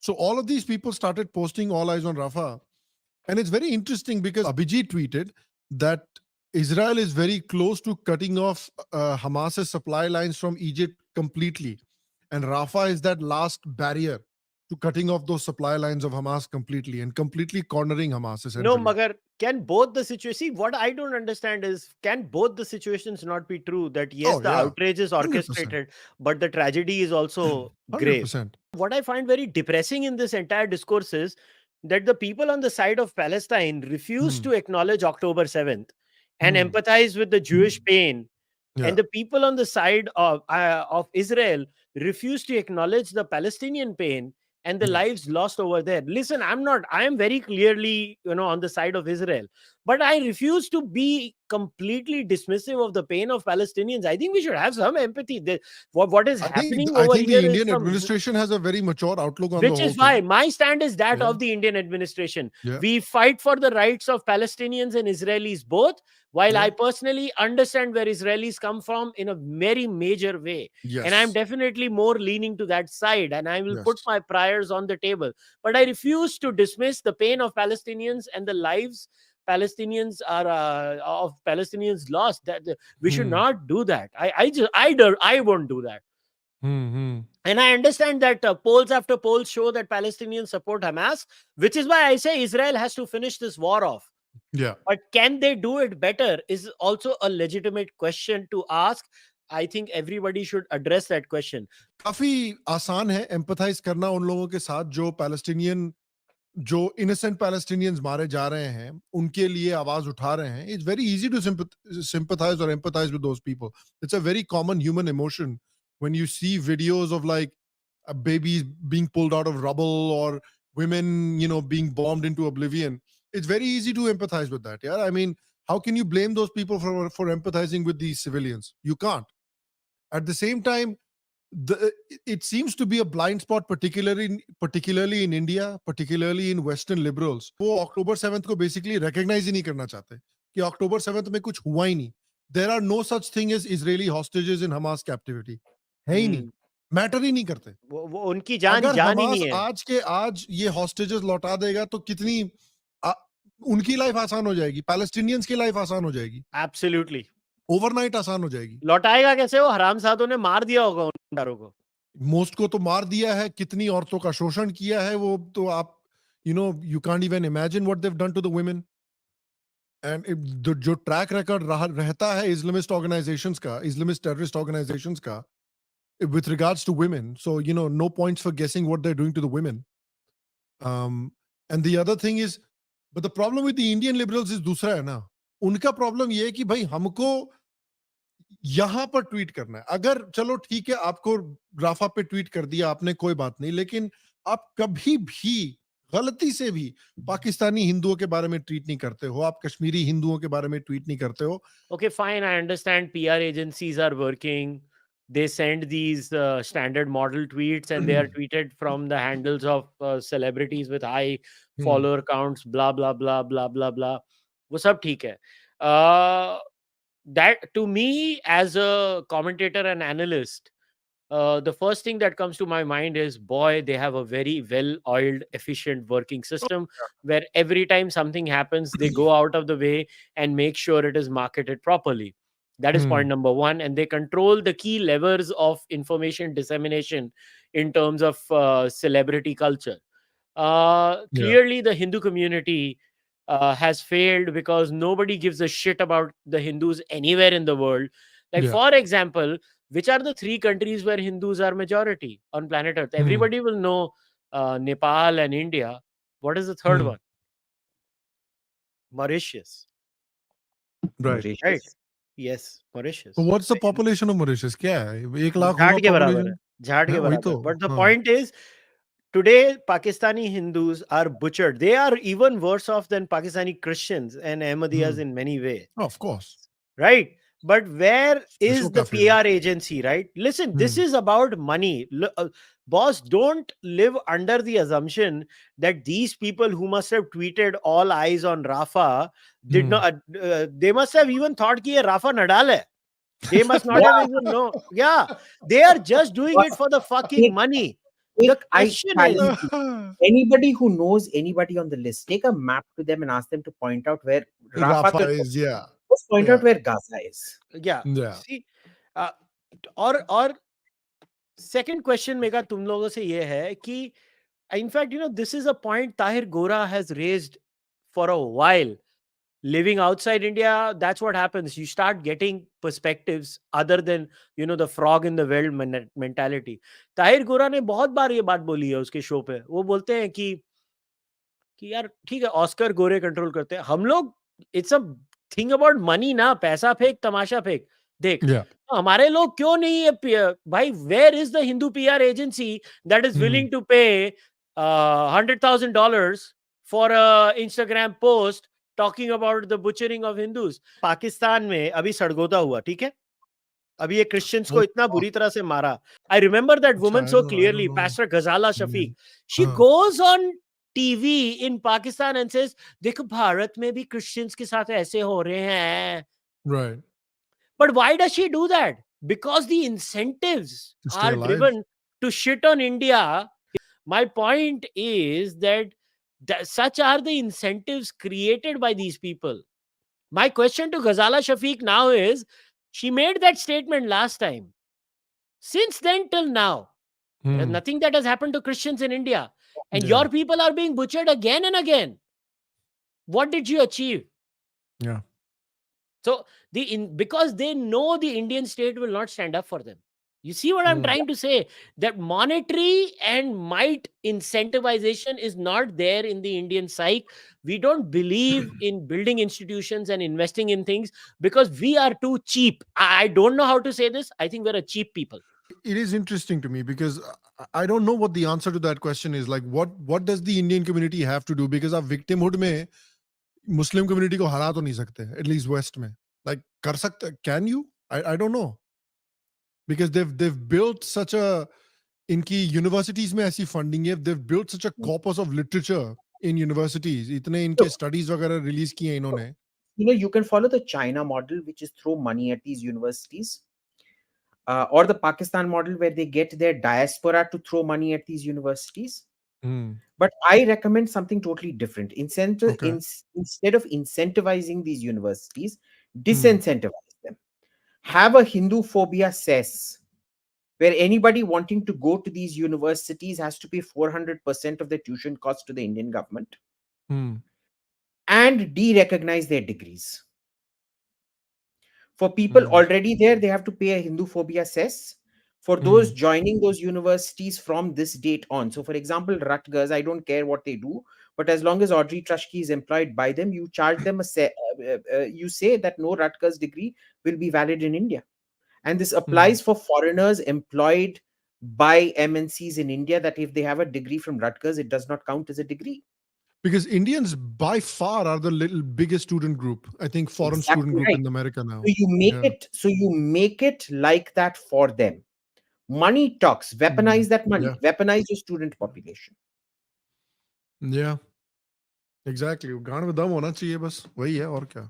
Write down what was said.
So all of these people started posting all eyes on Rafah. And it's very interesting because Abhijit tweeted that Israel is very close to cutting off Hamas's supply lines from Egypt completely. And Rafah is that last barrier to cutting off those supply lines of Hamas completely and completely cornering Hamas, No, essentially. Magar, can both the situations, see, what I don't understand is, can both the situations not be true? That yes, Oh, the yeah. outrage is 100%. orchestrated, but the tragedy is also grave. 100%. What I find very depressing in this entire discourse is that the people on the side of Palestine refuse to acknowledge October 7th and empathize with the Jewish pain. Yeah. And the people on the side of Israel refuse to acknowledge the Palestinian pain and the lives lost over there. Listen, I am very clearly, on the side of Israel, but I refuse to be completely dismissive of the pain of Palestinians. I think we should have some empathy. What is happening over I think here the is Indian administration has a very mature outlook on the which whole is why thing. my stand is that Yeah. of the Indian administration. Yeah. We fight for the rights of Palestinians and Israelis both, while Yeah. I personally understand where Israelis come from in a very major way. Yes. And I'm definitely more leaning to that side, and I will put Yes. my prayers on the table. But I refuse to dismiss the pain of Palestinians and the lives Palestinians lost. That we should not do that. I won't do that. And I understand that polls after polls show that Palestinians support Hamas, which is why I say Israel has to finish this war off. Yeah. But can they do it better is also a legitimate question to ask. I think everybody should address that question. काफी आसान है empathise करना उन लोगों के साथ जो innocent Palestinians मारे जा रहे हैं, उनके लिए आवाज उठा रहे हैं. It's very easy to sympathize or empathize with those people. It's a very common human emotion when you see videos of like babies being pulled out of rubble or women, being bombed into oblivion. It's very easy to empathize with that. Yeah, I mean, how can you blame those people for empathizing with these civilians? You can't. At the same time, it seems to be a blind spot, particularly in India, particularly in Western liberals. वो October 7th को basically recognize ही नहीं करना चाहते कि October 7th में कुछ हुआ ही नहीं. There are no such thing as Israeli hostages in Hamas captivity. है ही नहीं. मैटर ही नहीं करते. वो उनकी जान अगर जान ही हमास नहीं है. आज के आज ये हॉस्टेजेस लौटा देगा तो कितनी उनकी लाइफ आसान हो जाएगी, पैलेस्टीनियंस की लाइफ आसान हो जाएगी. एब्सोल्युटली ओवरनाइट आसान हो जाएगी. लौटाएगा कैसे? वो हरामजादों ने मार दिया होगा उन डारों को. मोस्ट को तो मार दिया है, कितनी औरतों का शोषण किया है, वो तो आप you can't even imagine what they've done to the women. And जो ट्रैक रिकॉर्ड रहता है इस्लामिस्ट ऑर्गेनाइजेशंस का, इस्लामिस्ट टेररिस्ट ऑर्गेनाइजेशंस का with regards to women, so no points for guessing what they're doing to the women. And the other thing is, but the problem with the Indian liberals is दूसरा है ना. उनका problem ये है कि भाई हमको यहां पर ट्वीट करना है. अगर चलो ठीक है, आपको राफा पे ट्वीट कर दिया आपने, कोई बात नहीं, लेकिन आप कभी भी गलती से भी पाकिस्तानी हिंदुओं के बारे में ट्वीट नहीं करते हो, आप कश्मीरी हिंदुओं के बारे में ट्वीट नहीं करते हो. Okay, fine, I understand PR agencies are working. They send these standard model tweets and they are tweeted from the handles of celebrities with high follower counts, blah blah blah blah blah blah. वो सब ठीक है. That to me as a commentator and analyst, the first thing that comes to my mind is, boy, they have a very well-oiled, efficient working system where every time something happens, they go out of the way and make sure it is marketed properly. That is point number one. And they control the key levers of information dissemination in terms of celebrity culture. Clearly, the Hindu community has failed because nobody gives a shit about the Hindus anywhere in the world. Like, for example, which are the 3 countries where Hindus are majority on planet Earth? Everybody will know Nepal and India. What is the third one? Mauritius. Right. Right. Yes, Mauritius. So what's the population of Mauritius? क्या है? 1 लाख झाट होगा के बराबर population? है. झाट के वही बराबर. तो. But the point is, today Pakistani Hindus are butchered. They are even worse off than Pakistani Christians and Ahmadiyas in many ways. Of course. Right. But where is the काफी है. PR agency, right? Listen, this is about money. Boss, don't live under the assumption that these people who must have tweeted all eyes on Rafa did not, they must have even thought कि ये Rafa Nadal hai. They must not have even known. Yeah, they are just doing it for the fucking money. The I question challenge is, you. Anybody who knows anybody on the list, take a map to them and ask them to point out where Rafah Rafah is, yeah. just point out Yeah. where Gaza is. yeah, Yeah. see, uh, और second question मेरा तुम लोगों से ये है कि in fact this is a point Tahir Gora has raised for a while. Living outside India, that's what happens. You start getting perspectives other than the frog in the well mentality. Tahir Gora ने बहुत बार ये बात बोली है उसके show पे. वो बोलते हैं कि यार ठीक है, ऑस्कर गोरे कंट्रोल करते हैं, हम लोग it's a thing about money ना, पैसा फेंक तमाशा फेंक. देख, Yeah. हमारे लोग क्यों नहीं है भाई? Where is the Hindu PR agency that is willing to pay $100,000 for Instagram post talking about the butchering of Hindus? Pakistan में अभी सड़गोदा हुआ, ठीक है, अभी ये क्रिश्चियंस को इतना बुरी तरह से मारा. I remember that woman so clearly, pastor Ghazala Shafiq. She goes on TV in Pakistan and says, देखो भारत में भी क्रिश्चियंस के साथ ऐसे हो रहे हैं. Right. But why does she do that? Because the incentives To stay are alive. driven to shit on India. My point is that such are the incentives created by these people. My question to Ghazala Shafiq now is, she made that statement last time. Since then till now, there is nothing that has happened to Christians in India. And your people are being butchered again and again. What did you achieve? Yeah. So because they know the Indian state will not stand up for them. You see what I'm trying to say? That monetary and might incentivization is not there in the Indian psyche. We don't believe in building institutions and investing in things because we are too cheap. I don't know how to say this. I think we're a cheap people. It is interesting to me because I don't know what the answer to that question is. Like, what does the Indian community have to do? Because our victimhood में Muslim community को हरा तो नहीं सकते, at least West में. Like, कर सकते? Can you? I don't know. Because they've built such a, इनकी universities में ऐसी funding है, they've built such a corpus of literature in universities. इतने इनके studies वगैरह release किए इन्होंने. You can follow the China model, which is throw money at these universities, or the Pakistan model, where they get their diaspora to throw money at these universities. But I recommend something totally different. Instead of incentivizing these universities, disincentivize them. Have a Hindu phobia cess, where anybody wanting to go to these universities has to pay 400% of the tuition cost to the Indian government, and de-recognize their degrees. For people already there, they have to pay a Hindu phobia cess. For those joining those universities from this date on. So, for example, Rutgers, I don't care what they do, but as long as Audrey Trushki is employed by them, you charge them you say that no Rutgers degree will be valid in India. And this applies for foreigners employed by MNCs in India, that if they have a degree from Rutgers, it does not count as a degree. Because Indians by far are the biggest student group. I think foreign student group in America now. So you make it like that for them. Money talks. Weaponize that money. Weaponize your student population. Yeah. Exactly. गांड में दम होना चाहिए बस वही है और क्या.